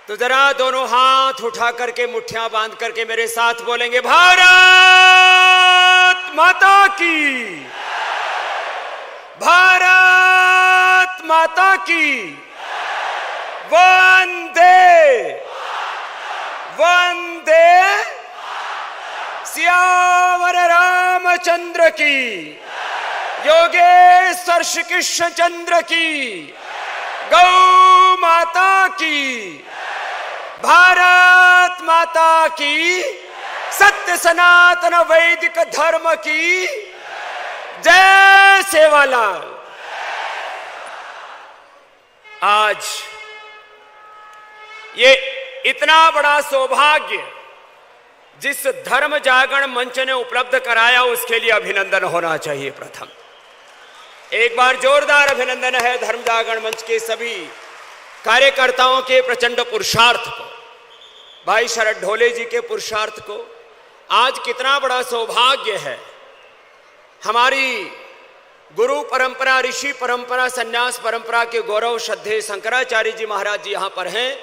तो जरा दोनों हाथ उठा करके मुट्ठियां बांध करके मेरे साथ बोलेंगे, भारत माता की, भारत माता की, वंदे वंदे, सियावर रामचंद्र की, योगेश्वर श्री कृष्ण चंद्र की, गौ माता की, भारत माता की, सत्य सनातन वैदिक धर्म की जय। सेवालाल। आज ये इतना बड़ा सौभाग्य जिस धर्म जागरण मंच ने उपलब्ध कराया उसके लिए अभिनंदन होना चाहिए। प्रथम एक बार जोरदार अभिनंदन है धर्म जागरण मंच के सभी कार्यकर्ताओं के प्रचंड पुरुषार्थ को, भाई शरद ढोले जी के पुरुषार्थ को। आज कितना बड़ा सौभाग्य है, हमारी गुरु परंपरा, ऋषि परंपरा, सन्यास परंपरा के गौरव श्रद्धेय शंकराचार्य जी महाराज जी यहाँ पर हैं।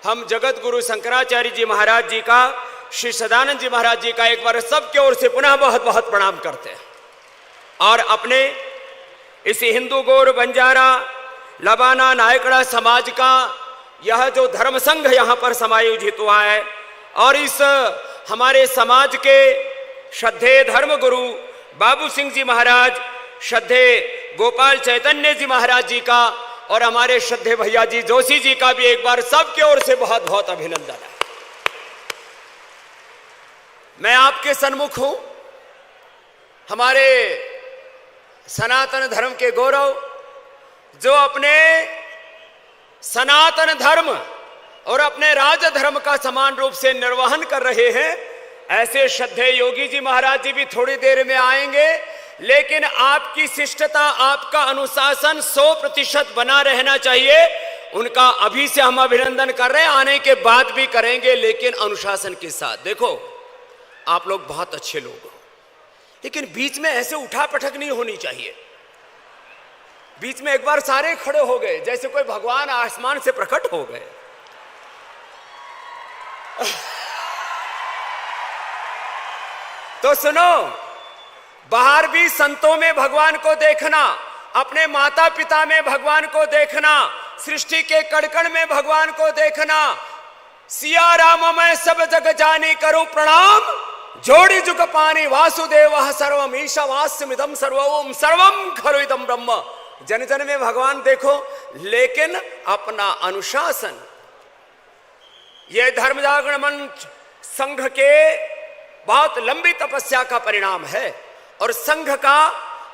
हम जगत गुरु शंकराचार्य जी महाराज जी का, श्री सदानंद जी महाराज जी का एक बार सबके ओर से पुनः बहुत बहुत प्रणाम करते हैं। और अपने इस हिंदू गौर बंजारा लबाना नायकड़ा समाज का यह जो धर्म संघ यहाँ पर समायोजित हुआ है, और इस हमारे समाज के श्रद्धेय धर्म गुरु बाबू सिंह जी महाराज, श्रद्धेय गोपाल चैतन्य जी महाराज जी का, और हमारे श्रद्धेय भैया जी जोशी जी का भी एक बार सबके ओर से बहुत बहुत अभिनंदन है। मैं आपके सन्मुख हूं, हमारे सनातन धर्म के गौरव, जो अपने सनातन धर्म और अपने राज धर्म का समान रूप से निर्वहन कर रहे हैं। ऐसे श्रद्धेय योगी जी महाराज जी भी थोड़ी देर में आएंगे, लेकिन आपकी शिष्टता, आपका अनुशासन 100% बना रहना चाहिए। उनका अभी से हम अभिनंदन कर रहे हैं, आने के बाद भी करेंगे, लेकिन अनुशासन के साथ। देखो, आप लोग बहुत अच्छे लोग हो, लेकिन बीच में ऐसे उठा पटक नहीं होनी चाहिए। बीच में एक बार सारे खड़े हो गए जैसे कोई भगवान आसमान से प्रकट हो गए। तो सुनो, बाहर भी संतों में भगवान को देखना, अपने माता पिता में भगवान को देखना, सृष्टि के कण-कण में भगवान को देखना। सिया राम मैं सब जग जानी करूं प्रणाम, जोड़ी जुग पानी वासुदेव सर्वम ईशावास्यमिदं सर्वम सर्वम खलु इदं ब्रह्म। जन जन में भगवान देखो, लेकिन अपना अनुशासन। यह धर्म जागरण मंच संघ के बहुत लंबी तपस्या का परिणाम है, और संघ का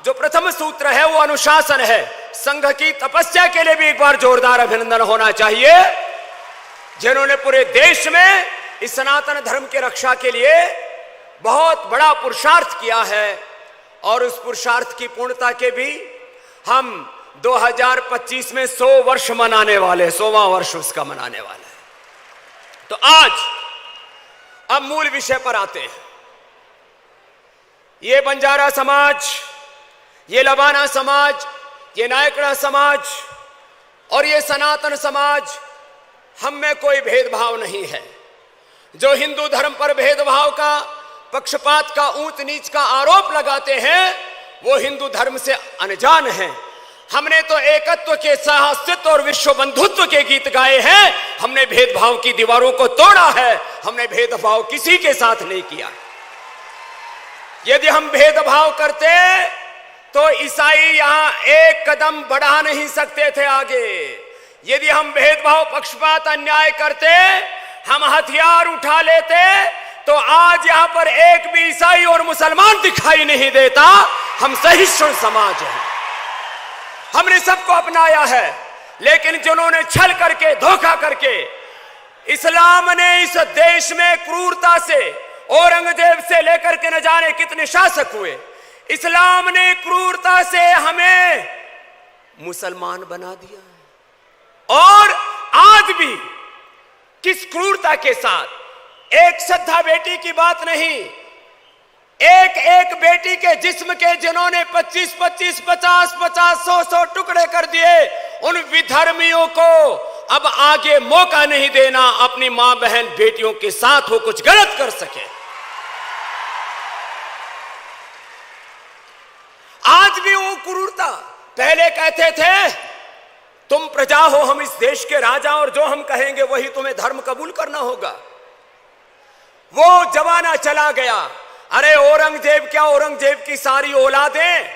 जो प्रथम सूत्र है वो अनुशासन है। संघ की तपस्या के लिए भी एक बार जोरदार अभिनंदन होना चाहिए, जिन्होंने पूरे देश में इस सनातन धर्म की रक्षा के लिए बहुत बड़ा पुरुषार्थ किया है। और उस पुरुषार्थ की पूर्णता के भी हम 2025 में 100 वर्ष मनाने वाले, 100वां वर्ष उसका मनाने वाले हैं। तो आज अब मूल विषय पर आते हैं। ये बंजारा समाज, ये लबाना समाज, ये नायकड़ा समाज और ये सनातन समाज, हम में कोई भेदभाव नहीं है। जो हिंदू धर्म पर भेदभाव का, पक्षपात का, ऊंच नीच का आरोप लगाते हैं, वो हिंदू धर्म से अनजान हैं। हमने तो एकत्व के, सहअस्तित्व और विश्व बंधुत्व के गीत गाए हैं। हमने भेदभाव की दीवारों को तोड़ा है, हमने भेदभाव किसी के साथ नहीं किया। यदि हम भेदभाव करते तो ईसाई यहां एक कदम बढ़ा नहीं सकते थे आगे। यदि हम भेदभाव, पक्षपात, अन्याय करते, हम हथियार उठा लेते, तो आज यहां पर एक भी ईसाई और मुसलमान दिखाई नहीं देता। हम सहिष्णु समाज हैं, हमने सबको अपनाया है। लेकिन जिन्होंने छल करके, धोखा करके, इस्लाम ने इस देश में क्रूरता से, औरंगजेब से लेकर के न जाने कितने शासक हुए, इस्लाम ने क्रूरता से हमें मुसलमान बना दिया। और आज भी किस क्रूरता के साथ, एक श्रद्धा बेटी की बात नहीं, एक एक बेटी के जिस्म के जिन्होंने 25-25, 50-50, 100-100 टुकड़े कर दिए, उन विधर्मियों को अब आगे मौका नहीं देना अपनी मां बहन बेटियों के साथ वो कुछ गलत कर सके। आज भी वो क्रूरता, पहले कहते थे तुम प्रजा हो, हम इस देश के राजा, और जो हम कहेंगे वही तुम्हें धर्म कबूल करना होगा। वो जमाना चला गया। अरे औरंगजेब क्या, औरंगजेब की सारी औलादें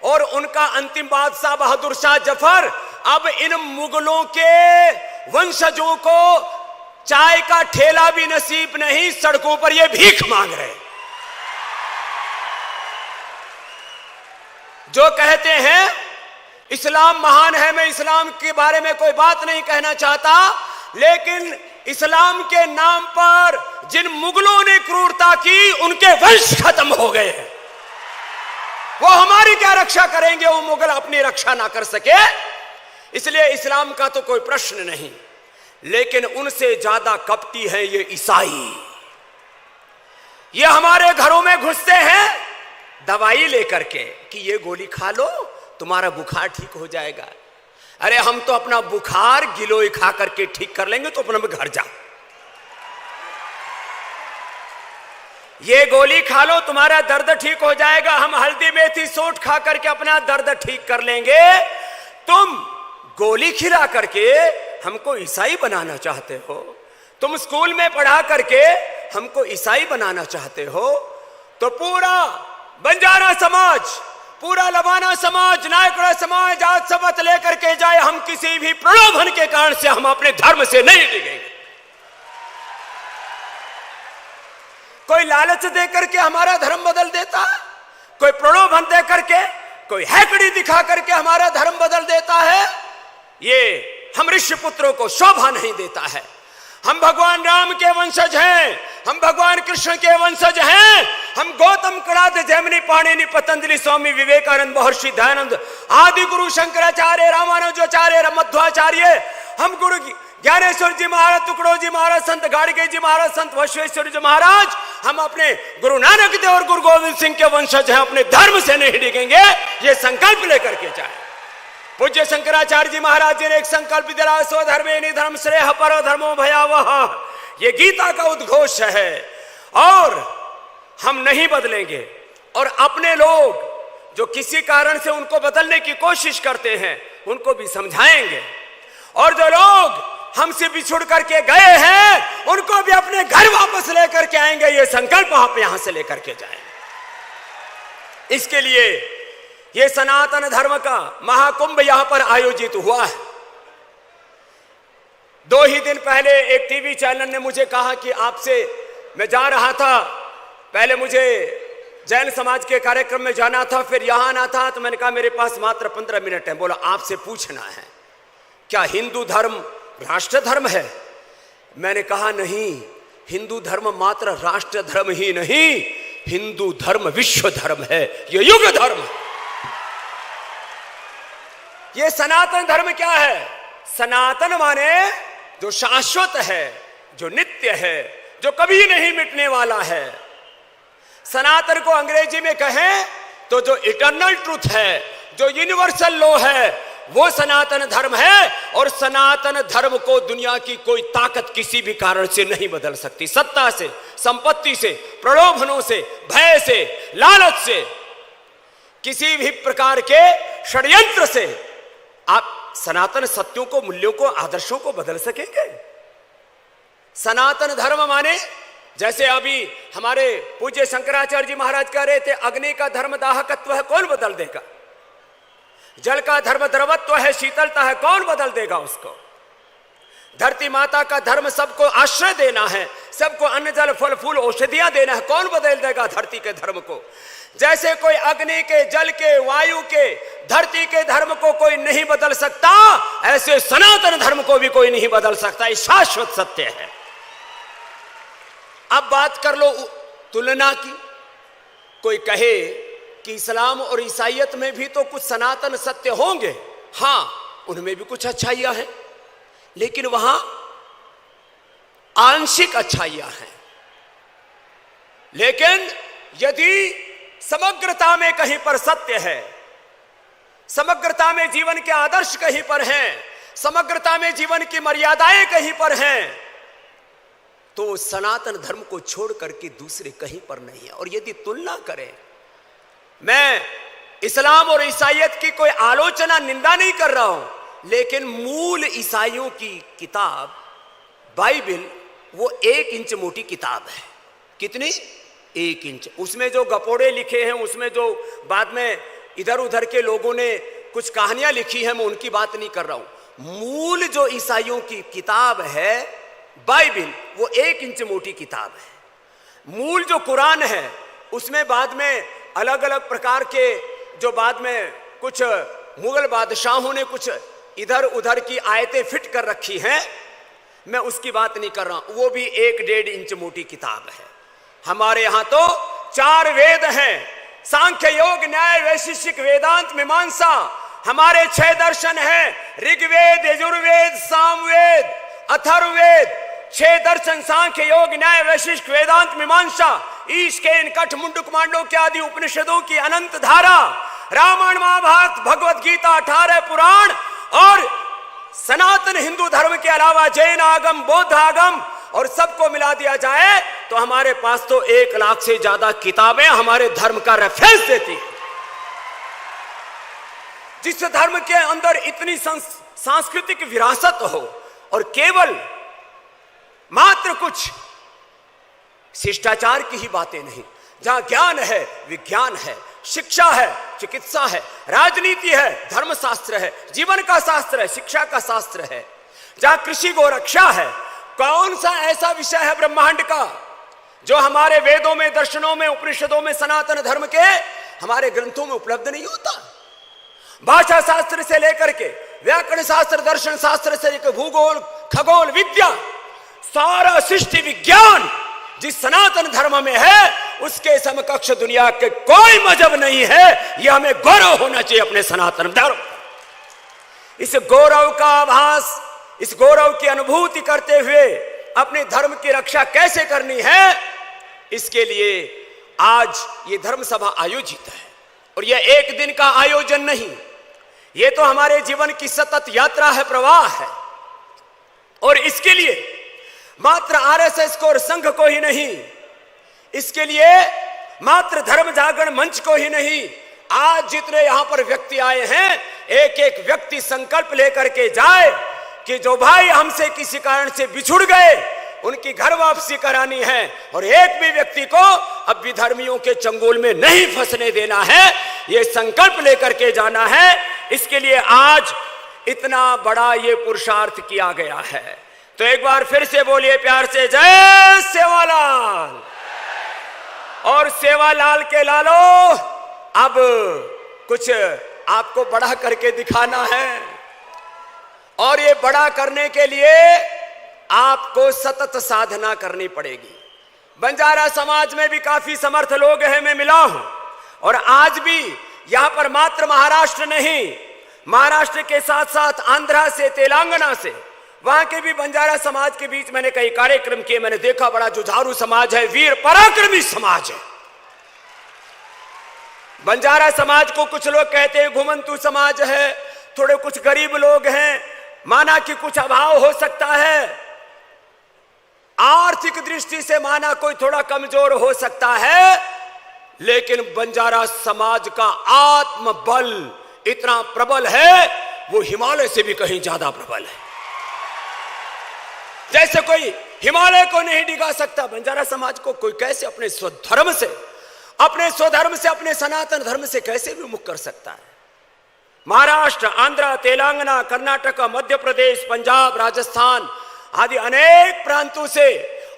और उनका अंतिम बादशाह बहादुर शाह जफर अब इन मुगलों के वंशजों को चाय का ठेला भी नसीब नहीं, सड़कों पर ये भीख मांग रहे। जो कहते हैं इस्लाम महान है, मैं इस्लाम के बारे में कोई बात नहीं कहना चाहता, लेकिन इस्लाम के नाम पर जिन मुगलों ने क्रूरता की उनके वंश खत्म हो गए हैं। वो हमारी क्या रक्षा करेंगे, वो मुगल अपनी रक्षा ना कर सके। इसलिए इस्लाम का तो कोई प्रश्न नहीं, लेकिन उनसे ज्यादा कपटी है ये ईसाई। ये हमारे घरों में घुसते हैं दवाई लेकर के कि ये गोली खा लो तुम्हारा बुखार ठीक हो जाएगा। अरे हम तो अपना बुखार गिलोय खा करके ठीक कर लेंगे, तो अपना घर जा। ये गोली खा लो तुम्हारा दर्द ठीक हो जाएगा, हम हल्दी मेथी सोंठ खा करके अपना दर्द ठीक कर लेंगे। तुम गोली खिला करके हमको ईसाई बनाना चाहते हो, तुम स्कूल में पढ़ा करके हमको ईसाई बनाना चाहते हो। तो पूरा बंजारा समाज, पूरा लबाना समाज, नायकड़ा समाज आज शपथ लेकर के जाए, हम किसी भी प्रलोभन के कारण से हम अपने धर्म से नहीं डिगेंगे। कोई लालच देकर के हमारा धर्म बदल देता है, कोई प्रलोभन देकर के, कोई हैकड़ी दिखा करके हमारा धर्म बदल देता है, ये हम ऋषि पुत्रों को शोभा नहीं देता है। हम भगवान राम के वंशज हैं, हम भगवान कृष्ण के वंशज हैं, हम गौतम कणाद जैमिनी पाणिनि पतंजलि स्वामी विवेकानंद महर्षि दयानंद आदि गुरु शंकराचार्य रामानुजाचार्य मध्वाचार्य, हम गुरु ज्ञानेश्वर जी महाराज, टुकड़ो जी महाराज, संत गाड़गे जी महाराज, संत वैश्वेश्वर जी महाराज, हम अपने गुरु नानक देव और गुरु गोविंद सिंह के वंशज हैं। अपने धर्म से नहीं डिगेंगे, ये संकल्प लेकर के जाए। पूज्य शंकराचार्य जी महाराज जी ने एक संकल्प दिला, स्वधर्मे निधर्म श्रेय परो धर्मो भयावह। ये गीता का उद्घोष है और हम नहीं बदलेंगे। और अपने लोग जो किसी कारण से उनको बदलने की कोशिश करते हैं उनको भी समझाएंगे, और जो लोग हमसे बिछुड़ करके गए हैं उनको भी अपने घर वापस लेकर के आएंगे। ये संकल्प आप यहां से लेकर के जाएंगे। इसके लिए ये सनातन धर्म का महाकुंभ यहां पर आयोजित हुआ है। 2 ही दिन पहले एक टीवी चैनल ने मुझे कहा कि आपसे, मैं जा रहा था, पहले मुझे जैन समाज के कार्यक्रम में जाना था, फिर यहां आना था, तो मैंने कहा मेरे पास मात्र 15 मिनट है। बोला आपसे पूछना है क्या हिंदू धर्म राष्ट्र धर्म है? मैंने कहा नहीं, हिंदू धर्म मात्र राष्ट्र धर्म ही नहीं, हिंदू धर्म विश्व धर्म है, ये युग धर्म है। ये सनातन धर्म क्या है? सनातन माने जो शाश्वत है, जो नित्य है, जो कभी नहीं मिटने वाला है। सनातन को अंग्रेजी में कहें तो जो इटर्नल ट्रूथ है, जो यूनिवर्सल लॉ है, वो सनातन धर्म है। और सनातन धर्म को दुनिया की कोई ताकत किसी भी कारण से नहीं बदल सकती। सत्ता से, संपत्ति से, प्रलोभनों से, भय से, लालच से, किसी भी प्रकार के षड्यंत्र से आप सनातन सत्यों को, मूल्यों को, आदर्शों को बदल सकेंगे? सनातन धर्म माने जैसे अभी हमारे पूज्य शंकराचार्य जी महाराज कह रहे थे, अग्नि का धर्म दाहकत्व है, कौन बदल देगा? जल का धर्म द्रवत्व है, शीतलता है, कौन बदल देगा उसको? धरती माता का धर्म सबको आश्रय देना है, सबको अन्न जल फल फूल औषधियां देना है, कौन बदल देगा धरती के धर्म को? जैसे कोई अग्नि के, जल के, वायु के, धरती के धर्म को कोई नहीं बदल सकता, ऐसे सनातन धर्म को भी कोई नहीं बदल सकता। ये शाश्वत सत्य है। अब बात कर लो तुलना की। कोई कहे कि इस्लाम और ईसाईयत में भी तो कुछ सनातन सत्य होंगे, हां उनमें भी कुछ अच्छाइयां हैं, लेकिन वहां आंशिक अच्छाइयां हैं। लेकिन यदि समग्रता में कहीं पर सत्य है, समग्रता में जीवन के आदर्श कहीं पर हैं, समग्रता में जीवन की मर्यादाएं कहीं पर हैं, तो सनातन धर्म को छोड़ करके दूसरे कहीं पर नहीं है। और यदि तुलना करें, मैं इस्लाम और ईसाईयत की कोई आलोचना, निंदा नहीं कर रहा हूं, लेकिन मूल ईसाइयों की किताब बाइबल वो 1 इंच मोटी किताब है। कितनी? 1 इंच। उसमें जो गपोड़े लिखे हैं, उसमें जो बाद में इधर उधर के लोगों ने कुछ कहानियां लिखी हैं, मैं उनकी बात नहीं कर रहा हूं। मूल जो ईसाइयों की किताब है बाइबल, वो 1 इंच मोटी किताब है। मूल जो कुरान है, उसमें बाद में अलग अलग प्रकार के, जो बाद में कुछ मुगल बादशाहों ने कुछ इधर उधर की आयतें फिट कर रखी हैं, मैं उसकी बात नहीं कर रहा हूं। वो भी 1-1.5 इंच मोटी किताब है। हमारे यहां तो 4 वेद हैं, सांख्य, योग, न्याय, वैशेषिक, वेदांत, मीमांसा। हमारे 6 दर्शन हैं, ऋग्वेद, यजुर्वेद, सामवेद, अथर्ववेद। 6 दर्शन, सांख्य, योग, न्याय, वैशेषिक, वेदांत, मीमांसा, ईश, केन, कठ, मुंडक, मांडव के आदि उपनिषदों की अनंत धारा, रामायण, महाभारत, भगवत गीता, 18 पुराण, और सनातन हिंदू धर्म के अलावा जैन आगम, बौद्ध आगम, और सबको मिला दिया जाए तो हमारे पास तो 1 लाख से ज्यादा किताबें हमारे धर्म का रेफरेंस देती है। जिस धर्म के अंदर इतनी सांस्कृतिक विरासत हो, और केवल मात्र कुछ शिष्टाचार की ही बातें नहीं, जहां ज्ञान है, विज्ञान है, शिक्षा है, चिकित्सा है, राजनीति है, धर्मशास्त्र है, जीवन का शास्त्र है, शिक्षा का शास्त्र है, जहां कृषि गोरक्षा है। कौन सा ऐसा विषय है ब्रह्मांड का जो हमारे वेदों में, दर्शनों में, उपनिषदों में, सनातन धर्म के हमारे ग्रंथों में उपलब्ध नहीं होता? भाषा शास्त्र से लेकर के व्याकरण शास्त्र, दर्शन शास्त्र से लेकर भूगोल, खगोल विद्या, सारा सृष्टि विज्ञान जिस सनातन धर्म में है, उसके समकक्ष दुनिया के कोई मजहब नहीं है। यह हमें गौरव होना चाहिए अपने सनातन धर्म। इस गौरव का आभास, इस गौरव की अनुभूति करते हुए अपने धर्म की रक्षा कैसे करनी है, इसके लिए आज ये धर्म सभा आयोजित है। और यह एक दिन का आयोजन नहीं, ये तो हमारे जीवन की सतत यात्रा है, प्रवाह है। और इसके लिए मात्र आरएसएस को और संघ को ही नहीं, इसके लिए मात्र धर्म जागरण मंच को ही नहीं, आज जितने यहां पर व्यक्ति आए हैं, एक एक व्यक्ति संकल्प लेकर के जाए कि जो भाई हमसे किसी कारण से बिछुड़ गए, उनकी घर वापसी करानी है, और एक भी व्यक्ति को अब विधर्मियों के चंगुल में नहीं फंसने देना है। यह संकल्प लेकर के जाना है। इसके लिए आज इतना बड़ा ये पुरुषार्थ किया गया है। तो एक बार फिर से बोलिए प्यार से, जय सेवालाल। और सेवालाल के लालो, अब कुछ आपको बड़ा करके दिखाना है, और ये बड़ा करने के लिए आपको सतत साधना करनी पड़ेगी। बंजारा समाज में भी काफी समर्थ लोग हैं, मैं मिला हूं, और आज भी यहां पर मात्र महाराष्ट्र नहीं, महाराष्ट्र के साथ साथ आंध्रा से, तेलंगाना से, वहां के भी बंजारा समाज के बीच मैंने कई कार्यक्रम किए। मैंने देखा बड़ा जुझारू समाज है, वीर पराक्रमी समाज है। बंजारा समाज को कुछ लोग कहते हैं घुमंतु समाज है, थोड़े कुछ गरीब लोग हैं, माना कि कुछ अभाव हो सकता है, आर्थिक दृष्टि से माना कोई थोड़ा कमजोर हो सकता है, लेकिन बंजारा समाज का आत्मबल इतना प्रबल है, वो हिमालय से भी कहीं ज्यादा प्रबल है। जैसे कोई हिमालय को नहीं डिगा सकता, बंजारा समाज को कोई कैसे अपने स्वधर्म से, अपने सनातन धर्म से कैसे विमुख कर सकता है। महाराष्ट्र, आंध्र, तेलंगाना, कर्नाटक, मध्य प्रदेश, पंजाब, राजस्थान आदि अनेक प्रांतों से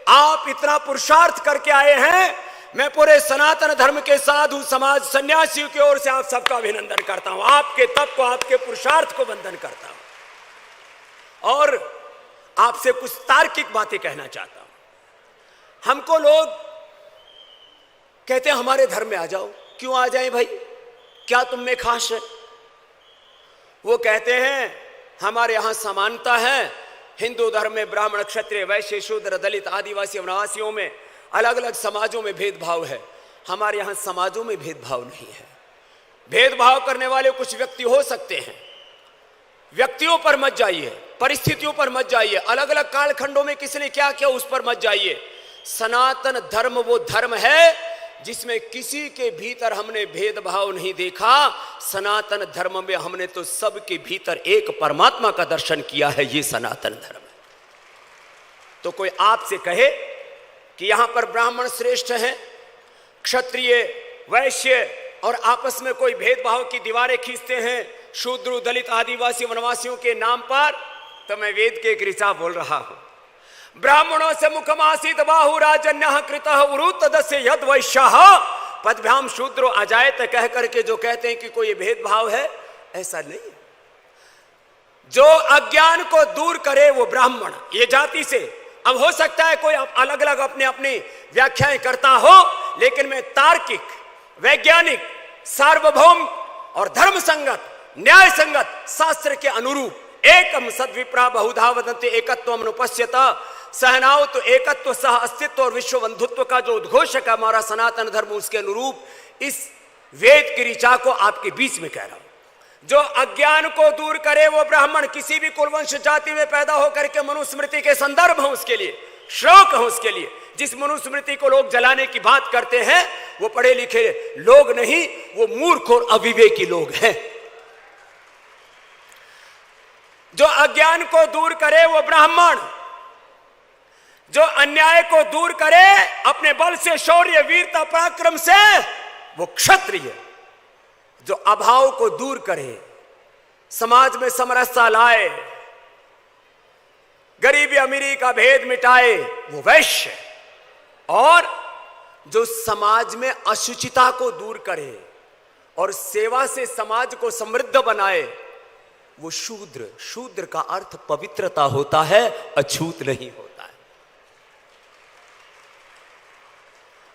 आप इतना पुरुषार्थ करके आए हैं। मैं पूरे सनातन धर्म के साधु समाज, सन्यासियों की ओर से आप सबका अभिनंदन करता हूं, आपके तप को, आपके पुरुषार्थ को वंदन करता हूं। और आपसे कुछ तार्किक बातें कहना चाहता हूं। हमको लोग कहते हैं हमारे धर्म में आ जाओ। क्यों आ जाएं भाई, क्या तुम में खास है? वो कहते हैं हमारे यहां समानता है, हिंदू धर्म में ब्राह्मण, क्षत्रिय, वैश्य, शूद्र, दलित, आदिवासी, वनवासियों में, अलग अलग समाजों में भेदभाव है। हमारे यहां समाजों में भेदभाव नहीं है। भेदभाव करने वाले कुछ व्यक्ति हो सकते हैं, व्यक्तियों पर मत जाइए, परिस्थितियों पर मत जाइए, अलग अलग कालखंडों में किसने क्या किया उस पर मत जाइए। सनातन धर्म वो धर्म है जिसमें किसी के भीतर हमने भेदभाव नहीं देखा। सनातन धर्म में हमने तो सबके भीतर एक परमात्मा का दर्शन किया है। ये सनातन धर्म है। तो कोई आपसे कहे कि यहां पर ब्राह्मण श्रेष्ठ हैं, क्षत्रिय वैश्य और आपस में कोई भेदभाव की दीवारें खींचते हैं शूद्र दलित आदिवासी वनवासियों के नाम पर, तो मैं वेद के एक ऋचा बोल रहा हूं। ब्राह्मणों से मुखमासीत बाहु राजन्यः कृतः उरुतदस्य यद वैश्यः पदभ्याम शूद्रो अजायत कह करके जो कहते हैं कि कोई भेदभाव है, ऐसा नहीं है। जो अज्ञान को दूर करे वो ब्राह्मण, ये जाति से। अब हो सकता है कोई अलग अलग अपने अपनी व्याख्याएं करता हो, लेकिन मैं तार्किक, वैज्ञानिक, सार्वभौम और धर्म संगत, न्याय संगत शास्त्र के अनुरूप एकम सद्विप्रा बहुधा वदन्ति एकत्वम अनुपश्यता सहनाव तो एकत्व सह अस्तित्व और विश्व बंधुत्व का जो उद्घोषक है हमारा सनातन धर्म, उसके अनुरूप इस वेद की ऋचा को आपके बीच में कह रहा हूं। जो अज्ञान को दूर करे वो ब्राह्मण, किसी भी कुलवंश जाति में पैदा होकर के मनुस्मृति के संदर्भ हो उसके लिए, श्लोक हो उसके लिए। जिस मनुस्मृति को लोग जलाने की बात करते हैं वो पढ़े लिखे लोग नहीं, वो मूर्ख और अविवेकी लोग हैं। जो अज्ञान को दूर करे वो ब्राह्मण, जो अन्याय को दूर करे अपने बल से, शौर्य, वीरता, पराक्रम से, वो क्षत्रिय। जो अभाव को दूर करे, समाज में समरसता लाए, गरीबी अमीरी का भेद मिटाए, वो वैश्य। और जो समाज में अशुचिता को दूर करे और सेवा से समाज को समृद्ध बनाए, वो शूद्र। शूद्र का अर्थ पवित्रता होता है, अछूत नहीं होता है।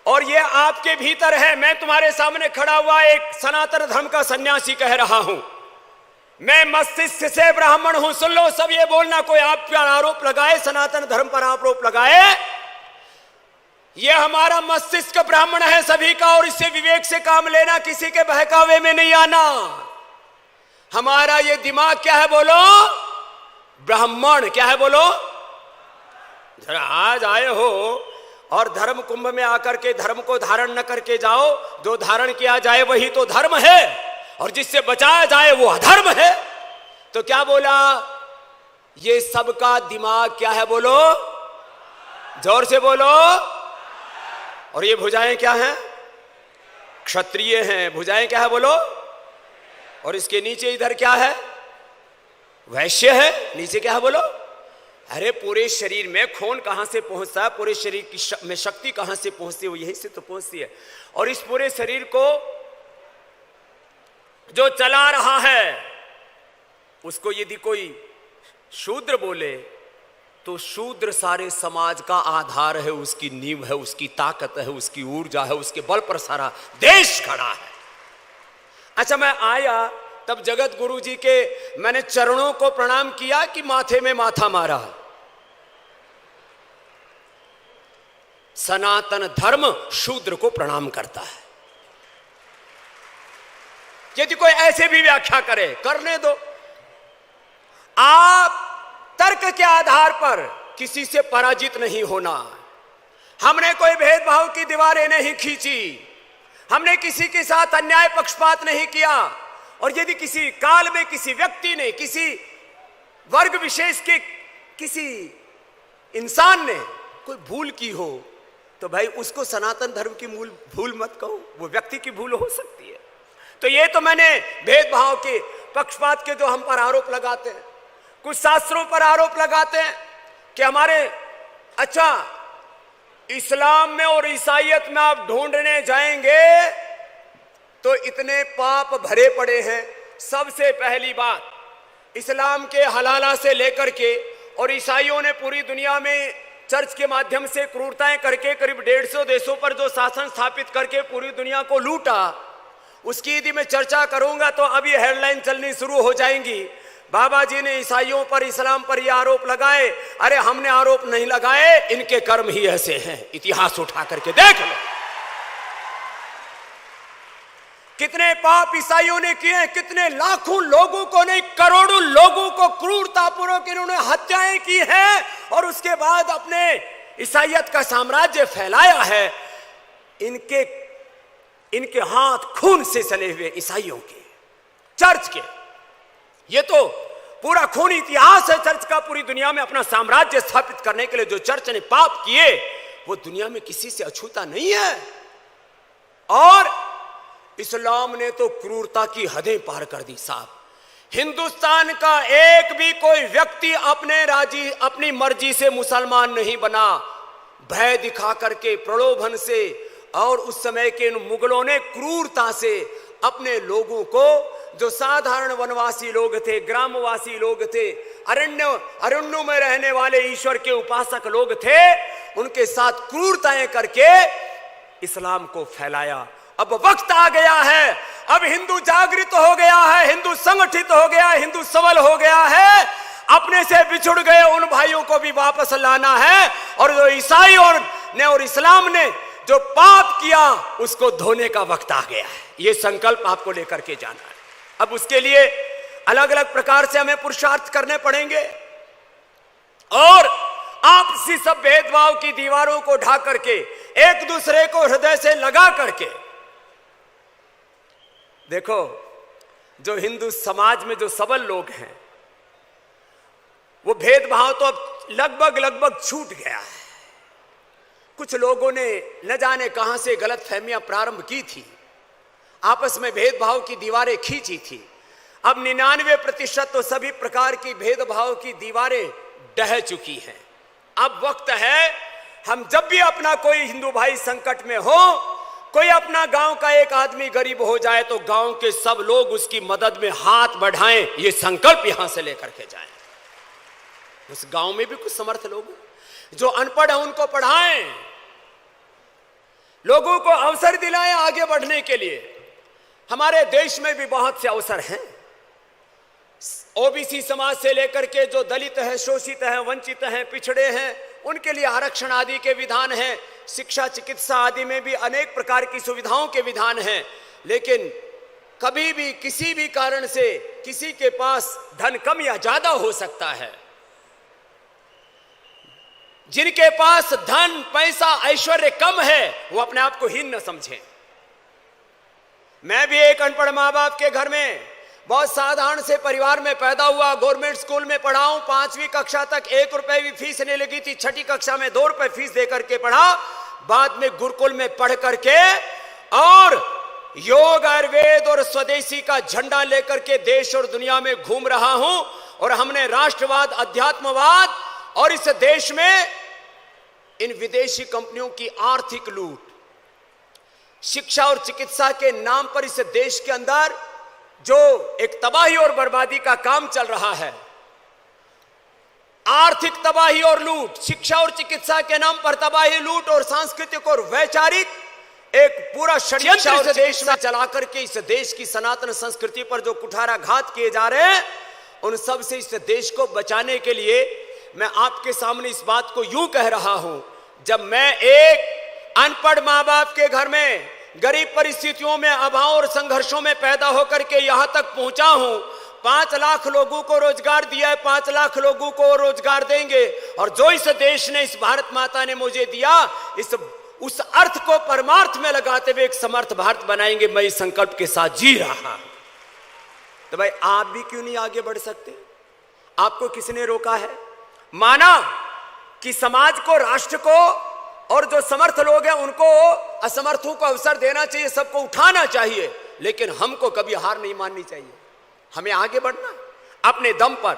और ये आपके भीतर है। मैं तुम्हारे सामने खड़ा हुआ एक सनातन धर्म का सन्यासी कह रहा हूं, मैं मस्तिष्क से ब्राह्मण हूं। सुन लो सब, ये बोलना कोई आप पर आरोप लगाए, सनातन धर्म पर आरोप लगाए, ये हमारा मस्तिष्क ब्राह्मण है सभी का, और इससे विवेक से काम लेना, किसी के बहकावे में नहीं आना। हमारा ये दिमाग क्या है बोलो? ब्राह्मण। क्या है बोलो? जरा आज आए हो और धर्म कुंभ में आकर के धर्म को धारण न करके जाओ। जो धारण किया जाए वही तो धर्म है, और जिससे बचाया जाए वो अधर्म है। तो क्या बोला? ये सबका दिमाग क्या है बोलो? जोर से बोलो। और ये भुजाएं क्या हैं? क्षत्रिय हैं। भुजाएं क्या है बोलो? और इसके नीचे इधर क्या है? वैश्य है। नीचे क्या है बोलो? अरे पूरे शरीर में खून कहां से पहुंचता है, पूरे शरीर की में शक्ति कहां से पहुंचती है? वो यही से तो पहुंचती है। और इस पूरे शरीर को जो चला रहा है, उसको यदि कोई शूद्र बोले तो शूद्र सारे समाज का आधार है, उसकी नींव है, उसकी ताकत है, उसकी ऊर्जा है, उसके बल पर सारा देश खड़ा है। अच्छा, मैं आया तब जगत गुरु जी के मैंने चरणों को प्रणाम किया कि माथे में माथा मारा। सनातन धर्म शूद्र को प्रणाम करता है। यदि कोई ऐसे भी व्याख्या करे, करने दो। आप तर्क के आधार पर किसी से पराजित नहीं होना। हमने कोई भेदभाव की दीवारें नहीं खींची, हमने किसी के साथ अन्याय पक्षपात नहीं किया। और यदि किसी काल में किसी व्यक्ति ने, किसी वर्ग विशेष के किसी इंसान ने कोई भूल की हो, तो भाई उसको सनातन धर्म की मूल भूल मत कहो, वो व्यक्ति की भूल हो सकती है। तो ये तो मैंने भेदभाव के, पक्षपात के जो हम पर आरोप लगाते हैं, कुछ शास्त्रों पर आरोप लगाते हैं कि हमारे, अच्छा इस्लाम में और ईसाईयत में आप ढूंढने जाएंगे तो इतने पाप भरे पड़े हैं। सबसे पहली बात, इस्लाम के हलाला से लेकर के, और ईसाइयों ने पूरी दुनिया में चर्च के माध्यम से क्रूरताएं करके करीब 150 देशों पर जो शासन स्थापित करके पूरी दुनिया को लूटा, उसकी यदि मैं चर्चा करूंगा तो अभी हेडलाइन चलनी शुरू हो जाएंगी। बाबा जी ने ईसाइयों पर, इस्लाम पर ये आरोप लगाए। अरे हमने आरोप नहीं लगाए, इनके कर्म ही ऐसे हैं। इतिहास उठा करके देख लो। कितने पाप ईसाइयों ने किए हैं, कितने लाखों लोगों को नहीं करोड़ों लोगों को क्रूरतापूर्वक इन्होंने हत्याएं की हैं और उसके बाद अपने ईसाइयत का साम्राज्य फैलाया है। इनके हाथ खून से सने हुए ईसाइयों के, चर्च के, ये तो पूरा खूनी इतिहास है चर्च का। पूरी दुनिया में अपना साम्राज्य स्थापित करने के लिए जो चर्च ने पाप किए वो दुनिया में किसी से अछूता नहीं है। और इस्लाम ने तो क्रूरता की हदें पार कर दी साहब। हिंदुस्तान का एक भी कोई व्यक्ति अपनी मर्जी से मुसलमान नहीं बना। भय दिखा करके, प्रलोभन से, और उस समय के इन मुगलों ने क्रूरता से अपने लोगों को, जो साधारण वनवासी लोग थे, ग्रामवासी लोग थे, अरण्यों में रहने वाले ईश्वर के उपासक लोग थे, उनके साथ क्रूरताएं करके इस्लाम को फैलाया। अब वक्त आ गया है, अब हिंदू जागृत हो गया है, हिंदू संगठित हो गया है, हिंदू सबल हो गया है। अपने से बिछुड़ गए उन भाइयों को भी वापस लाना है, और जो ईसाई और इस्लाम ने जो पाप किया उसको धोने का वक्त आ गया है। ये संकल्प आपको लेकर के जाना है। अब उसके लिए अलग अलग प्रकार से हमें पुरुषार्थ करने पड़ेंगे, और आपसी सब भेदभाव की दीवारों को ढा करके, एक दूसरे को हृदय से लगा करके, देखो जो हिंदू समाज में जो सबल लोग हैं वो भेदभाव तो अब लगभग छूट गया है। कुछ लोगों ने न जाने कहां से गलत फहमियां प्रारंभ की थी, आपस में भेदभाव की दीवारें खींची थी। अब 99% तो सभी प्रकार की भेदभाव की दीवारें ढह चुकी हैं। अब वक्त है, हम जब भी अपना कोई हिंदू भाई संकट में हो, कोई अपना गांव का एक आदमी गरीब हो जाए तो गांव के सब लोग उसकी मदद में हाथ बढ़ाएं, ये संकल्प यहां से लेकर के जाएं। उस गांव में भी कुछ समर्थ लोग जो अनपढ़ हैं उनको पढ़ाएं, लोगों को अवसर दिलाएं आगे बढ़ने के लिए। हमारे देश में भी बहुत से अवसर हैं। ओबीसी समाज से लेकर के जो दलित हैं, शोषित हैं, वंचित हैं, पिछड़े हैं, उनके लिए आरक्षण आदि के विधान हैं। शिक्षा, चिकित्सा आदि में भी अनेक प्रकार की सुविधाओं के विधान हैं। लेकिन कभी भी किसी भी कारण से किसी के पास धन कम या ज्यादा हो सकता है, जिनके पास धन, पैसा, ऐश्वर्य कम है, वो अपने आप को हीन न समझें। मैं भी एक अनपढ़ माँ बाप के घर में बहुत साधारण से परिवार में पैदा हुआ। गवर्नमेंट स्कूल में पढ़ा हूं। 5वीं कक्षा तक 1 रुपए भी फीस नहीं लगी थी। 6ठी कक्षा में 2 रुपए फीस देकर के पढ़ा। बाद में गुरुकुल में पढ़ करके और योग, आयुर्वेद और स्वदेशी का झंडा लेकर के देश और दुनिया में घूम रहा हूं। और हमने राष्ट्रवाद, अध्यात्मवाद और इस देश में इन विदेशी कंपनियों की आर्थिक लूट, शिक्षा और चिकित्सा के नाम पर इस देश के अंदर जो एक तबाही और बर्बादी का काम चल रहा है, आर्थिक तबाही और लूट, शिक्षा और चिकित्सा के नाम पर तबाही, लूट और सांस्कृतिक और वैचारिक एक पूरा षड्यंत्र इस देश में चला करके इस देश की सनातन संस्कृति पर जो कुठाराघात किए जा रहे हैं, उन सब से इस देश को बचाने के लिए मैं आपके सामने इस बात को यूं कह रहा हूं। जब मैं एक अनपढ़ मां बाप के घर में गरीब परिस्थितियों में, अभाव और संघर्षों में पैदा होकर के यहां तक पहुंचा हूं, 5 लाख लोगों को रोजगार दिया है, 5 लाख लोगों को रोजगार देंगे। और जो इस देश ने, इस भारत माता ने मुझे दिया, उस अर्थ को परमार्थ में लगाते हुए एक समर्थ भारत बनाएंगे, मैं इस संकल्प के साथ जी रहा। तो भाई आप भी क्यों नहीं आगे बढ़ सकते? आपको किसने रोका है? माना कि समाज को, राष्ट्र को और जो समर्थ लोग हैं उनको, असमर्थों को अवसर देना चाहिए, सबको उठाना चाहिए, लेकिन हमको कभी हार नहीं माननी चाहिए। हमें आगे बढ़ना अपने दम पर।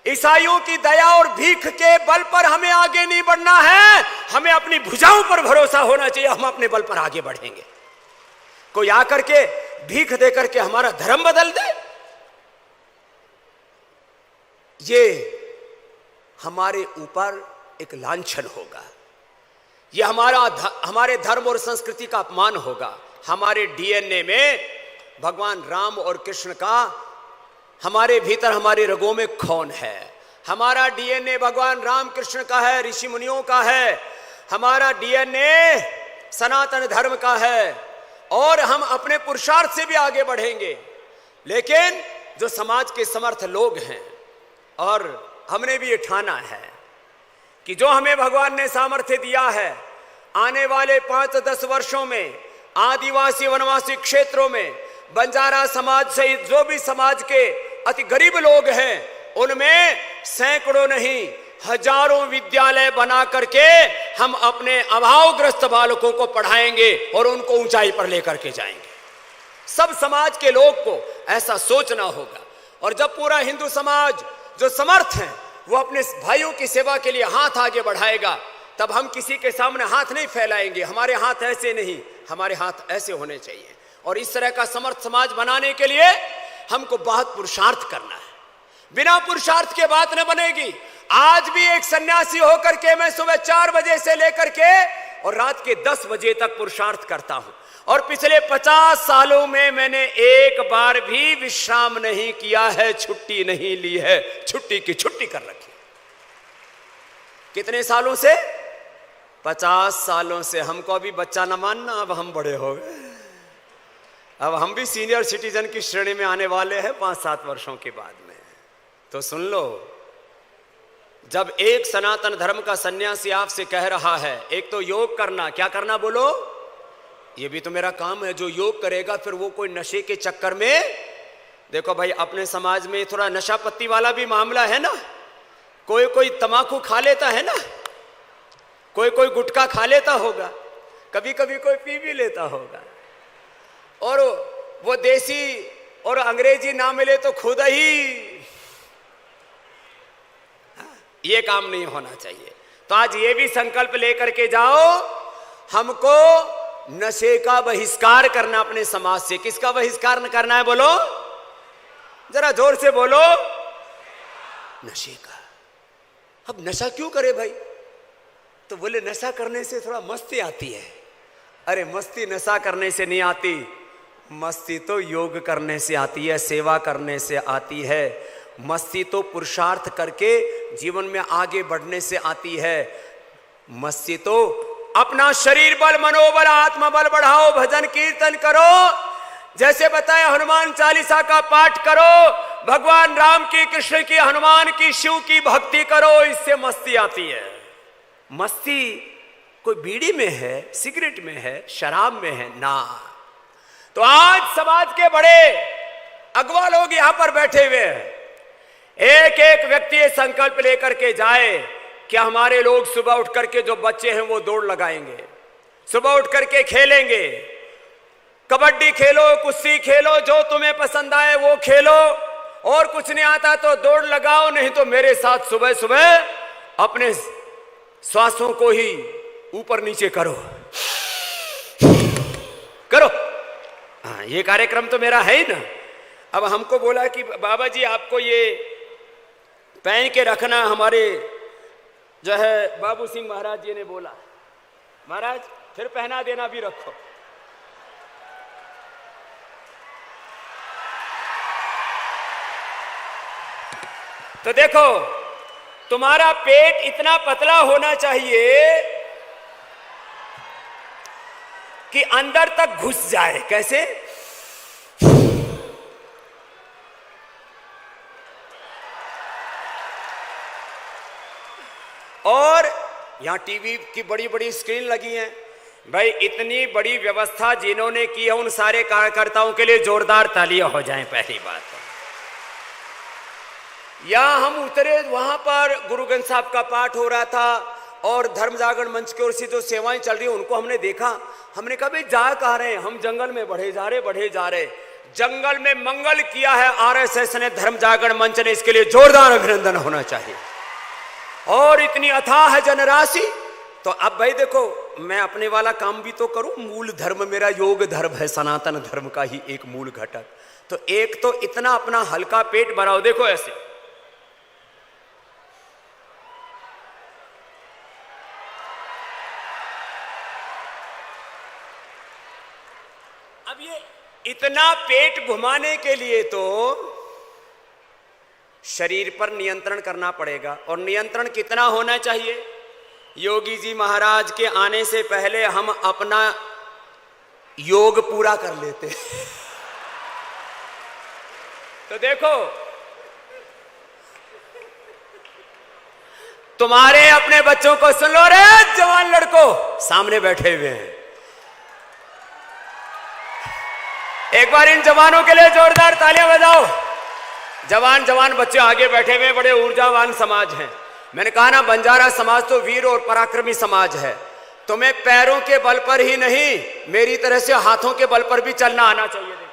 ईसाइयों की दया और भीख के बल पर हमें आगे नहीं बढ़ना है, हमें अपनी भुजाओं पर भरोसा होना चाहिए। हम अपने बल पर आगे बढ़ेंगे। कोई आकर के भीख देकर के हमारा धर्म बदल दे, ये हमारे ऊपर एक लांछन होगा, ये हमारे धर्म और संस्कृति का अपमान होगा। हमारे डीएनए में भगवान राम और कृष्ण का, हमारे भीतर, हमारे रगों में खून है। हमारा डीएनए भगवान राम कृष्ण का है, ऋषि मुनियों का है। हमारा डीएनए सनातन धर्म का है। और हम अपने पुरुषार्थ से भी आगे बढ़ेंगे। लेकिन जो समाज के समर्थ लोग हैं, और हमने भी ये ठाना है कि जो हमें भगवान ने सामर्थ्य दिया है, आने वाले 5-10 वर्षों में आदिवासी वनवासी क्षेत्रों में बंजारा समाज सहित जो भी समाज के अति गरीब लोग हैं, उनमें सैकड़ों नहीं हजारों विद्यालय बना करके हम अपने अभावग्रस्त बालकों को पढ़ाएंगे और उनको ऊंचाई पर लेकर के जाएंगे। सब समाज के लोग को ऐसा सोचना होगा। और जब पूरा हिंदू समाज जो समर्थ है वो अपने भाइयों की सेवा के लिए हाथ आगे बढ़ाएगा, तब हम किसी के सामने हाथ नहीं फैलाएंगे। हमारे हाथ ऐसे नहीं, हमारे हाथ ऐसे होने चाहिए। और इस तरह का समर्थ समाज बनाने के लिए हमको बहुत पुरुषार्थ करना है। बिना पुरुषार्थ के बात न बनेगी। आज भी एक सन्यासी होकर के मैं सुबह 4 बजे से लेकर के और रात के 10 बजे तक पुरुषार्थ करता हूं, और पिछले 50 सालों में मैंने एक बार भी विश्राम नहीं किया है, छुट्टी नहीं ली है। छुट्टी की छुट्टी कर रखी। कितने सालों से? 50 सालों से। हमको अभी बच्चा न मानना, अब हम बड़े हो गए। अब हम भी सीनियर सिटीजन की श्रेणी में आने वाले हैं 5-7 वर्षों के बाद में। तो सुन लो, जब एक सनातन धर्म का सन्यासी आपसे कह रहा है एक तो योग करना, क्या करना बोलो? ये भी तो मेरा काम है। जो योग करेगा फिर वो कोई नशे के चक्कर में, देखो भाई अपने समाज में थोड़ा नशा पत्ती वाला भी मामला है ना। कोई तमाकू खा लेता है ना, कोई गुटखा खा लेता होगा, कभी कभी कोई पी भी लेता होगा। और वो देसी और अंग्रेजी ना मिले तो खुद ही, ये काम नहीं होना चाहिए। तो आज ये भी संकल्प लेकर के जाओ, हमको नशे का बहिष्कार करना अपने समाज से। किसका बहिष्कार करना है बोलो? जरा जोर से बोलो। नशे का। अब नशा क्यों करे भाई? तो बोले नशा करने से थोड़ा मस्ती आती है। अरे मस्ती नशा करने से नहीं आती, मस्ती तो योग करने से आती है, सेवा करने से आती है। मस्ती तो पुरुषार्थ करके जीवन में आगे बढ़ने से आती है। मस्ती तो अपना शरीर बल, मनोबल, आत्मबल बढ़ाओ, भजन कीर्तन करो। जैसे बताया हनुमान चालीसा का पाठ करो, भगवान राम की, कृष्ण की, हनुमान की, शिव की भक्ति करो, इससे मस्ती आती है। मस्ती कोई बीड़ी में है, सिगरेट में है, शराब में है ना। तो आज समाज के बड़े अगवा लोग यहां पर बैठे हुए हैं। एक एक व्यक्ति ये संकल्प लेकर के जाए कि हमारे लोग सुबह उठ करके, जो बच्चे हैं वो दौड़ लगाएंगे, सुबह उठ करके खेलेंगे। कबड्डी खेलो, कुश्ती खेलो, जो तुम्हें पसंद आए वो खेलो। और कुछ नहीं आता तो दौड़ लगाओ, नहीं तो मेरे साथ सुबह सुबह अपने श्वासों को ही ऊपर नीचे करो। हाँ, ये कार्यक्रम तो मेरा है ही ना। अब हमको बोला कि बाबा जी आपको ये पहन के रखना, हमारे जो है बाबू सिंह महाराज जी ने बोला, महाराज फिर पहना देना भी रखो। तो देखो, तुम्हारा पेट इतना पतला होना चाहिए कि अंदर तक घुस जाए। कैसे? और यहां टीवी की बड़ी बड़ी स्क्रीन लगी है भाई। इतनी बड़ी व्यवस्था जिन्होंने की है, उन सारे कार्यकर्ताओं के लिए जोरदार तालियां हो जाएं। पहली बात या हम उतरे, वहां पर गुरु ग्रंथ साहब का पाठ हो रहा था और धर्म जागरण मंच की ओर से जो सेवाएं चल रही, उनको हमने देखा। हमने कहा भाई जा कहां रहे हैं? हम जंगल में बढ़े जा रहे। जंगल में मंगल किया है आरएसएस ने, धर्म जागरण मंच ने, इसके लिए जोरदार अभिनंदन होना चाहिए। और इतनी अथाह जनराशि। तो अब भाई देखो, मैं अपने वाला काम भी तो करूं। मूल धर्म मेरा योग धर्म है, सनातन धर्म का ही एक मूल घटक। तो एक तो इतना अपना हल्का पेट बनाओ। देखो ऐसे, अब ये इतना पेट घुमाने के लिए तो शरीर पर नियंत्रण करना पड़ेगा। और नियंत्रण कितना होना चाहिए? योगी जी महाराज के आने से पहले हम अपना योग पूरा कर लेते। तो देखो, तुम्हारे अपने बच्चों को सुन लो रे, जवान लड़कों सामने बैठे हुए हैं, एक बार इन जवानों के लिए जोरदार तालियां बजाओ। जवान जवान बच्चे आगे बैठे हुए, बड़े ऊर्जावान समाज हैं। मैंने कहा ना, बंजारा समाज तो वीर और पराक्रमी समाज है। तुम्हें पैरों के बल पर ही नहीं, मेरी तरह से हाथों के बल पर भी चलना आना चाहिए। देखो,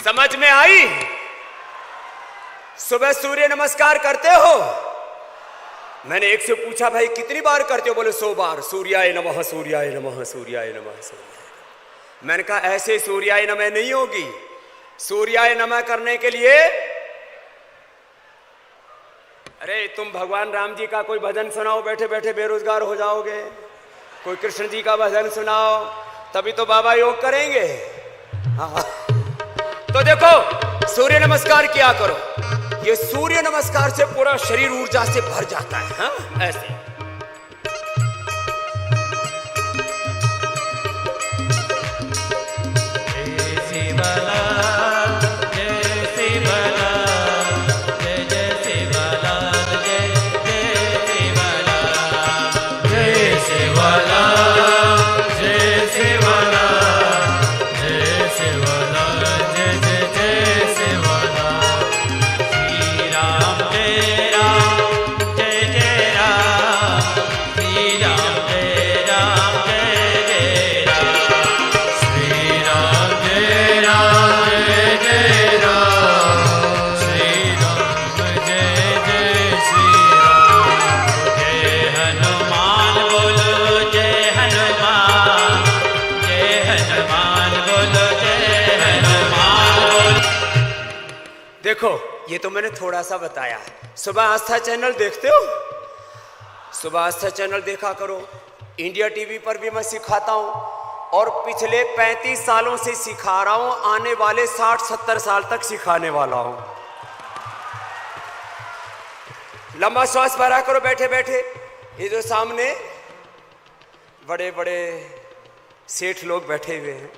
समझ में आई? सुबह सूर्य नमस्कार करते हो? मैंने एक से पूछा, भाई कितनी बार करते हो? बोले 100 बार। सूर्याय नमः, सूर्याय नमः, सूर्याय नमः, सूर्याय। मैंने कहा ऐसे सूर्याय नमः नहीं होगी। सूर्याय नमः करने के लिए, अरे तुम भगवान राम जी का कोई भजन सुनाओ, बैठे बैठे बेरोजगार हो जाओगे। कोई कृष्ण जी का भजन सुनाओ, तभी तो बाबा योग करेंगे। हाँ, तो देखो, सूर्य नमस्कार किया करो। ये सूर्य नमस्कार से पूरा शरीर ऊर्जा से भर जाता है। हाँ, ऐसे देखो, ये तो मैंने थोड़ा सा बताया। सुबह आस्था चैनल देखते हो? सुबह आस्था चैनल देखा करो। इंडिया टीवी पर भी मैं सिखाता हूं, और पिछले 35 सालों से सिखा रहा हूं, आने वाले 60-70 साल तक सिखाने वाला हूं। लंबा श्वास भरा करो बैठे बैठे। ये जो सामने बड़े बड़े सेठ लोग बैठे हुए हैं,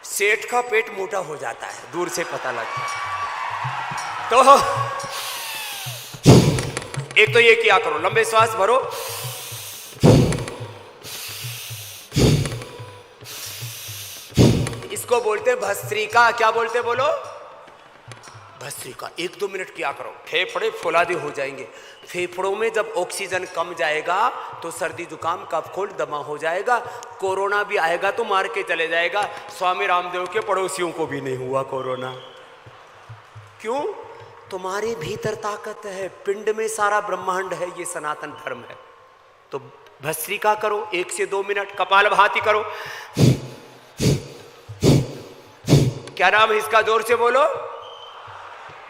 सेठ का पेट मोटा हो जाता है, दूर से पता लगता है। तो एक तो ये किया करो, लंबे श्वास भरो, इसको बोलते हैं भस्त्रिका। क्या बोलते बोलो? भस्त्रिका। 1-2 मिनट किया करो, फेफड़े फुलादे हो जाएंगे। फेफड़ों में जब ऑक्सीजन कम जाएगा तो सर्दी जुकाम कफ कोल्ड दमा हो जाएगा। कोरोना भी आएगा तो मार के चले जाएगा। स्वामी रामदेव के पड़ोसियों को भी नहीं हुआ कोरोना। क्यों? तुम्हारे भीतर ताकत है, पिंड में सारा ब्रह्मांड है, ये सनातन धर्म है। तो भस्त्रिका करो 1 से 2 मिनट। कपालभाति करो। क्या नाम है इसका? जोर से बोलो,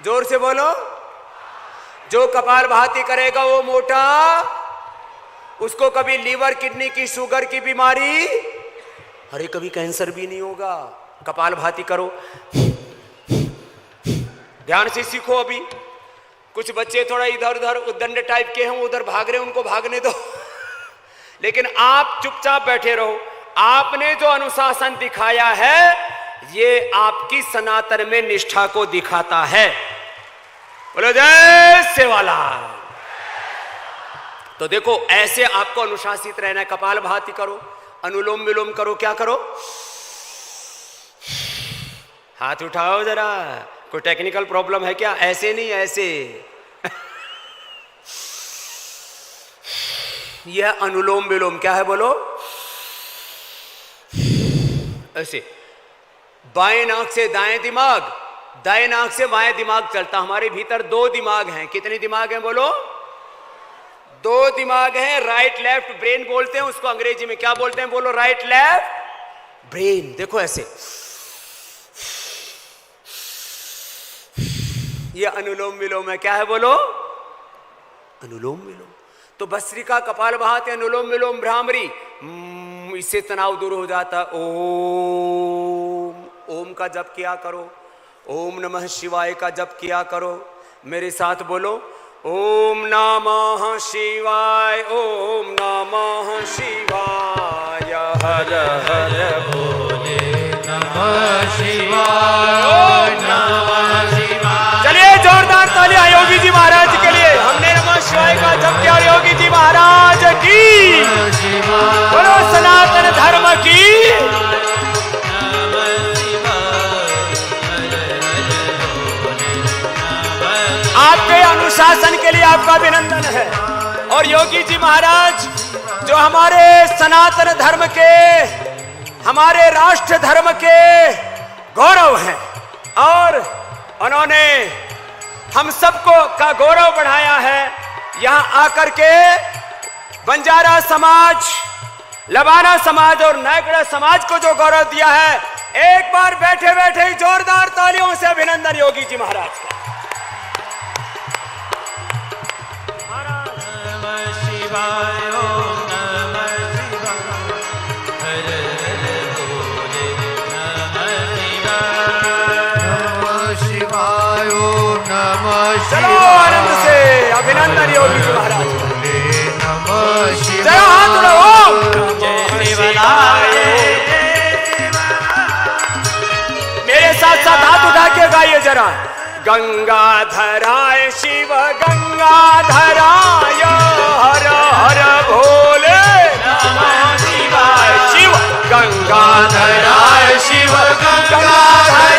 जोर से बोलो। जो कपालभाति करेगा वो मोटा, उसको कभी लीवर किडनी की शुगर की बीमारी, अरे कभी कैंसर भी नहीं होगा। कपालभाति करो, ध्यान से सीखो। अभी कुछ बच्चे थोड़ा इधर उधर उद्दंड टाइप के हैं, उधर भाग रहे हैं, उनको भागने दो। लेकिन आप चुपचाप बैठे रहो। आपने जो अनुशासन दिखाया है, ये आपकी सनातन में निष्ठा को दिखाता है। बोलो जय सेवालाल। तो देखो, ऐसे आपको अनुशासित रहना है। कपालभाति करो, अनुलोम विलोम करो। क्या करो? हाथ उठाओ जरा। कोई टेक्निकल प्रॉब्लम है क्या? ऐसे नहीं, ऐसे। यह अनुलोम विलोम। क्या है बोलो? ऐसे। बाएं नाक से दाएं दिमाग, दाएं नाक से बाएं दिमाग चलता। हमारे भीतर 2 दिमाग हैं। कितने दिमाग हैं बोलो? 2 दिमाग हैं। राइट लेफ्ट ब्रेन बोलते हैं उसको। अंग्रेजी में क्या बोलते हैं बोलो? Right left brain. देखो ऐसे, ये अनुलोम विलोम है। क्या है बोलो? अनुलोम विलोम। तो भस्त्रिका, कपालभाति, अनुलोम विलोम, भ्रामरी, इससे तनाव दूर हो जाता। ओम, ओम का जप किया करो, ओम नमः शिवाय का जप किया करो। मेरे साथ बोलो, ओम नमः शिवाय, ओम नमः शिवाय, हर हर भोले नमः शिवाय, ओम नमः शिवाय। चलिए जोरदार तालियां योगी जी महाराज के लिए। हमने नमः शिवाय का जप किया, योगी जी महाराज की, बोलो सनातन धर्म की। आपके अनुशासन के लिए आपका अभिनंदन है। और योगी जी महाराज जो हमारे सनातन धर्म के, हमारे राष्ट्र धर्म के गौरव हैं, और उन्होंने हम सबको का गौरव बढ़ाया है। यहां आकर के बंजारा समाज, लबाना समाज और नायकड़ा समाज को जो गौरव दिया है, एक बार बैठे बैठे ही जोरदार तालियों से अभिनंदन योगी जी महाराज का। चलो आनंद से अभिनंदन योगी जी महाराज। चलो हाथ उठाओ, मेरे साथ साथ हाथ उठा के गाइए जरा। गंगाधराय शिव गंगाधराय, हर हर भोले नमः शिवाय। शिव गंगाधराय शिव गंगाधराय,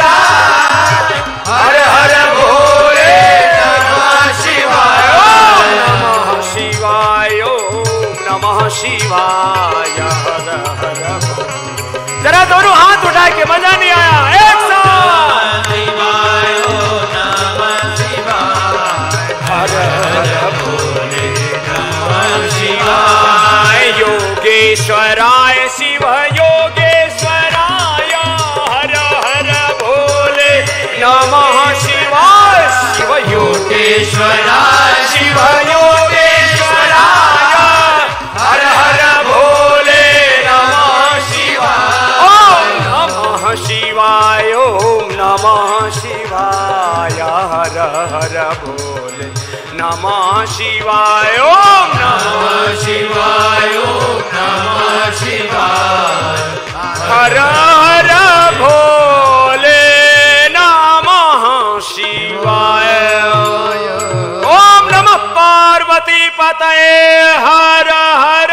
हर हर भोले नमः शिवाय। ओम नमः शिवाय, ओम नमः शिवाय, हर हर भोले। जरा दोनों हाथ उठा के, मजा नहीं आया, एक साथ। शिवाय, ओम नमः शिवाय, हर हर भोले नमः शिवाय। योगेश्वराय शिव योगेश्वराय, हर हर भोले नमः शिवाय। शिव योगेश्वराय शिव योगेश्वराय, हर हर भोले नमः शिवाय। ओम नमः शिवाय, ओम नमः शिवाय, हर हर भोले नमः शिवाय। ओम नमः शिवाय, ओम नमः शिवाय, हर हर भोले नमः शिवाय। ओम नमः पार्वती पतये, हर हर।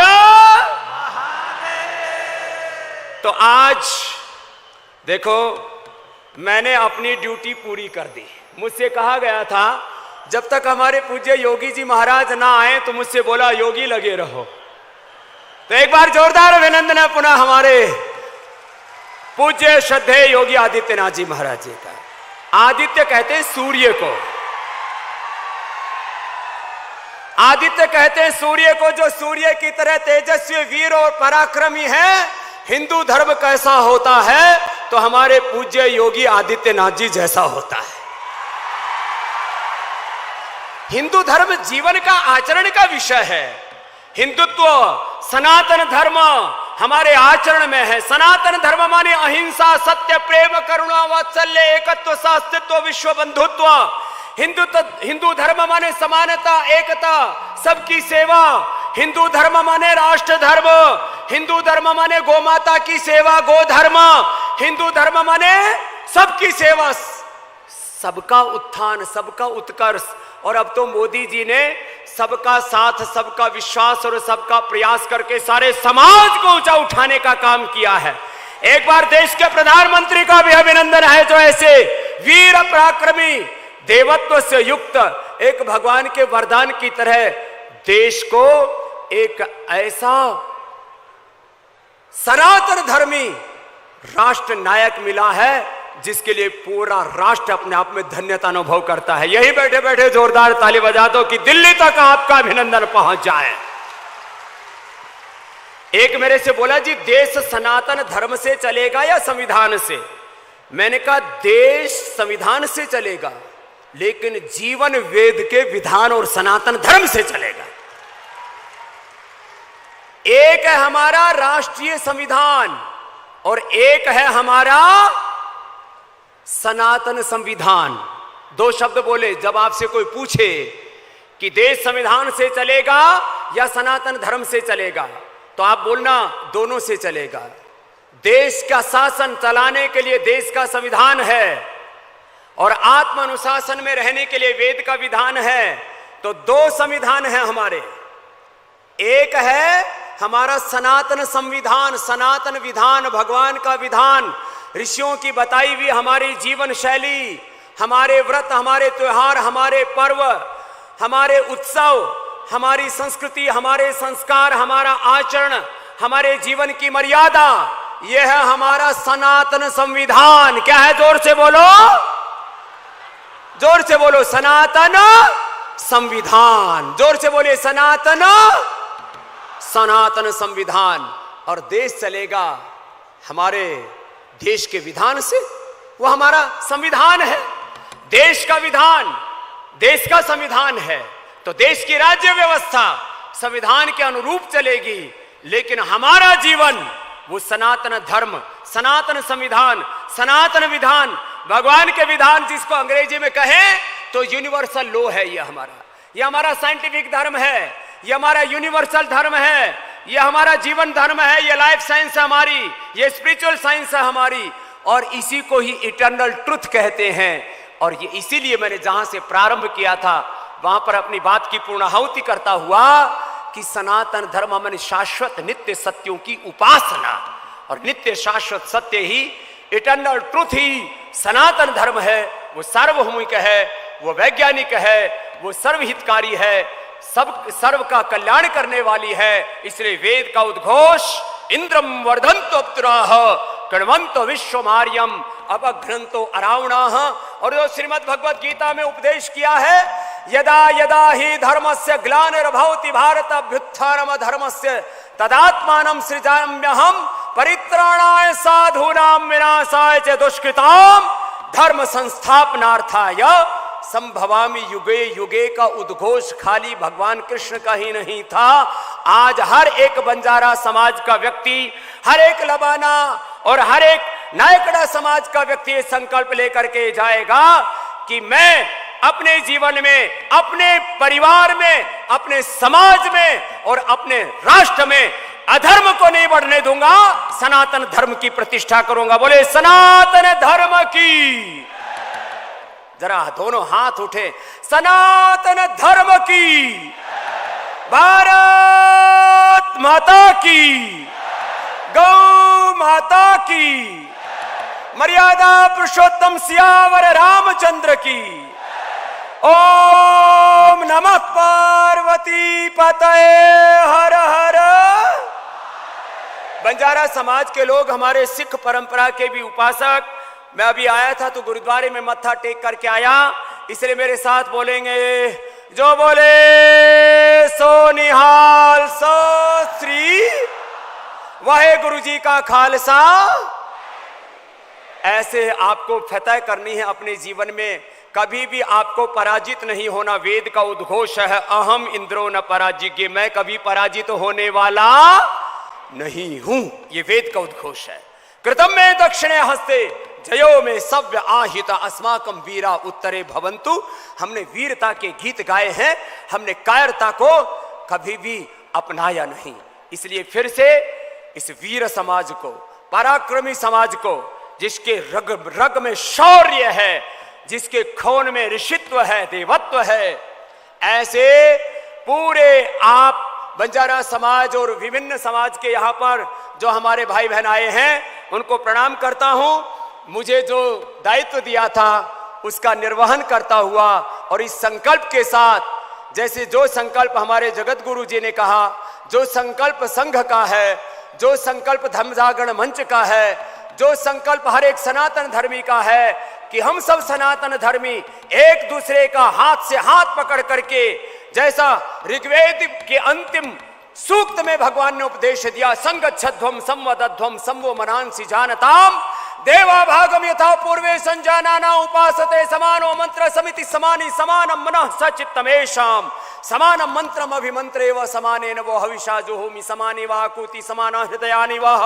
तो आज देखो, मैंने अपनी ड्यूटी पूरी कर दी। मुझसे कहा गया था जब तक हमारे पूज्य योगी जी महाराज ना आए तो मुझसे बोला योगी लगे रहो। तो एक बार जोरदार अभिनंदन है पुनः हमारे पूज्य श्रद्धेय योगी आदित्यनाथ जी महाराज जी का। आदित्य कहते हैं सूर्य को, आदित्य कहते हैं सूर्य को, जो सूर्य की तरह तेजस्वी, वीर और पराक्रमी है। हिंदू धर्म कैसा होता है तो हमारे पूज्य योगी आदित्यनाथ जी जैसा होता है। हिंदू धर्म जीवन का, आचरण का विषय है। हिंदुत्व, सनातन धर्म हमारे आचरण में है। सनातन धर्म माने अहिंसा, सत्य, प्रेम, करुणा, वात्सल्य, एकत्व, सास्तित्व, विश्व बंधुत्व। हिंदू धर्म माने समानता, एकता, सबकी सेवा। हिंदू धर्म माने राष्ट्र धर्म। हिंदू धर्म माने गौ माता की सेवा, गो धर्म। हिंदू धर्म माने सबकी सेवा, सबका उत्थान, सबका उत्कर्ष। और अब तो मोदी जी ने सबका साथ, सबका विश्वास और सबका प्रयास करके सारे समाज को ऊंचा उठाने का काम किया है। एक बार देश के प्रधानमंत्री का भी अभिनंदन है, जो ऐसे वीर पराक्रमी, देवत्व से युक्त एक भगवान के वरदान की तरह देश को एक ऐसा सनातन धर्मी राष्ट्र नायक मिला है जिसके लिए पूरा राष्ट्र अपने आप में धन्यता अनुभव करता है। यही बैठे बैठे जोरदार ताली बजा दो कि दिल्ली तक आपका अभिनंदन पहुंच जाए। एक मेरे से बोला जी देश सनातन धर्म से चलेगा या संविधान से? मैंने कहा देश संविधान से चलेगा, लेकिन जीवन वेद के विधान और सनातन धर्म से चलेगा। एक है हमारा राष्ट्रीय संविधान और एक है हमारा सनातन संविधान। दो शब्द बोले। जब आपसे कोई पूछे कि देश संविधान से चलेगा या सनातन धर्म से चलेगा, तो आप बोलना दोनों से चलेगा। देश का शासन चलाने के लिए देश का संविधान है और आत्म अनुशासन में रहने के लिए वेद का विधान है। तो दो संविधान है हमारे। एक है हमारा सनातन संविधान, सनातन विधान, भगवान का विधान, ऋषियों की बताई हुई हमारी जीवन शैली, हमारे व्रत, हमारे त्योहार, हमारे पर्व, हमारे उत्सव, हमारी संस्कृति, हमारे संस्कार, हमारा आचरण, हमारे जीवन की मर्यादा, यह है हमारा सनातन संविधान। क्या है? जोर से बोलो, जोर से बोलो। सनातन संविधान। जोर से बोलिए, सनातन सनातन संविधान। और देश चलेगा हमारे देश के विधान से, वो हमारा संविधान है। देश का विधान देश का संविधान है, तो देश की राज्य व्यवस्था संविधान के अनुरूप चलेगी। लेकिन हमारा जीवन वो सनातन धर्म, सनातन संविधान, सनातन विधान, भगवान के विधान, जिसको अंग्रेजी में कहें तो यूनिवर्सल लॉ है। ये हमारा साइंटिफिक धर्म है, ये हमारा यूनिवर्सल धर्म है, ये हमारा जीवन धर्म है, ये लाइफ साइंस है हमारी, ये स्पिरिचुअल साइंस है हमारी, और इसी को ही इटर्नल ट्रुथ कहते हैं। और ये इसीलिए मैंने जहां से प्रारंभ किया था वहां पर अपनी बात की पूर्णाहुति करता हुआ कि सनातन धर्म मन शाश्वत नित्य सत्यों की उपासना, और नित्य शाश्वत सत्य ही, इटर्नल ट्रुथ ही सनातन धर्म है। वो सार्वभौमिक है, वो वैज्ञानिक है, वो सर्वहितकारी है, सर्व का कल्याण करने वाली है। इसलिए वेद का उद्घोष इंद्रम वर्धन्तो अप्सराः कृण्वन्तो विश्वमार्यम अपघ्नन्तो अरावणाः। और जो श्रीमद् भगवद गीता में उपदेश किया है, यदा यदा ही धर्मस्य ग्लानिर्भवति भारत अभ्युत्थानम धर्मस्य तदात्मानं सृजाम्यहम् परित्राणाय साधूनां विनाशाय च दुष्कृतां धर्म संस्थापनार्थाय संभवामि युगे युगे का उद्घोष खाली भगवान कृष्ण का ही नहीं था। आज हर एक बंजारा समाज का व्यक्ति, हर एक लबाना और हर एक नायकड़ा समाज का व्यक्ति ये संकल्प लेकर के जाएगा कि मैं अपने जीवन में, अपने परिवार में, अपने समाज में और अपने राष्ट्र में अधर्म को नहीं बढ़ने दूंगा, सनातन धर्म की प्रतिष्ठा करूंगा। बोले सनातन धर्म की। जरा दोनों हाथ उठे। सनातन धर्म की, भारत माता की, गौ माता की, मर्यादा पुरुषोत्तम सियावर रामचंद्र की। ओम नमः पार्वती पतये हर हर। बंजारा समाज के लोग, हमारे सिख परंपरा के भी उपासक, मैं अभी आया था तो गुरुद्वारे में मत्था टेक करके आया, इसलिए मेरे साथ बोलेंगे, जो बोले सो निहाल सो श्री वाहे गुरु जी का खालसा। ऐसे आपको फतह करनी है अपने जीवन में, कभी भी आपको पराजित नहीं होना। वेद का उद्घोष है, अहम इंद्रो न पराजिज्ञ, मैं कभी पराजित होने वाला नहीं हूं। ये वेद का उद्घोष है। कृतम में दक्षिणे हस्ते जयो में सव्य आहिता अस्माकम वीरा उत्तरे भवंतु। हमने वीरता के गीत गाए हैं, हमने कायरता को कभी भी अपनाया नहीं। इसलिए फिर से इस वीर समाज को, पराक्रमी समाज को, जिसके रग रग में शौर्य है, जिसके खून में ऋषित्व है, देवत्व है, ऐसे पूरे आप बंजारा समाज और विभिन्न समाज के यहाँ पर जो हमारे भाई बहन आए हैं, उनको प्रणाम करता हूं। मुझे जो दायित्व दिया था उसका निर्वहन करता हुआ और इस संकल्प के साथ, जैसे जो संकल्प हमारे जगत गुरु जी ने कहा, जो संकल्प संघ का है, जो संकल्प धर्म जागरण मंच का है, जो संकल्प हर एक सनातन धर्मी का है कि हम सब सनातन धर्मी एक दूसरे का हाथ से हाथ पकड़ करके, जैसा ऋग्वेद के अंतिम सूक्त में भगवान ने उपदेश दिया, संगच्छध्वम संवदध्वम संवो मनांसि जानताम देवा भागम यथा पूर्वे संजानाना उपासते समानो मंत्र समिति समानी समानम मनः सचित्तमेषाम समान मंत्रम अभिमंत्रे व समाने न वो हविषा जो होमी समाने वाकूति समान हृदयानि वह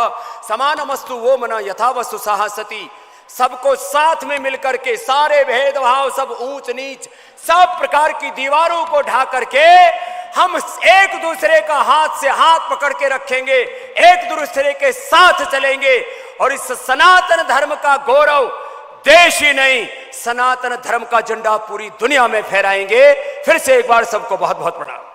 समानमस्तु वो मना यथा वस्तु साहसती। सबको साथ में मिलकर के सारे भेदभाव, सब ऊंच नीच, सब प्रकार की दीवारों को ढा करके हम एक दूसरे का हाथ से हाथ पकड़ के रखेंगे, एक दूसरे के साथ चलेंगे और इस सनातन धर्म का गौरव देश ही नहीं, सनातन धर्म का झंडा पूरी दुनिया में फहराएंगे। फिर से एक बार सबको बहुत बहुत प्रणाम।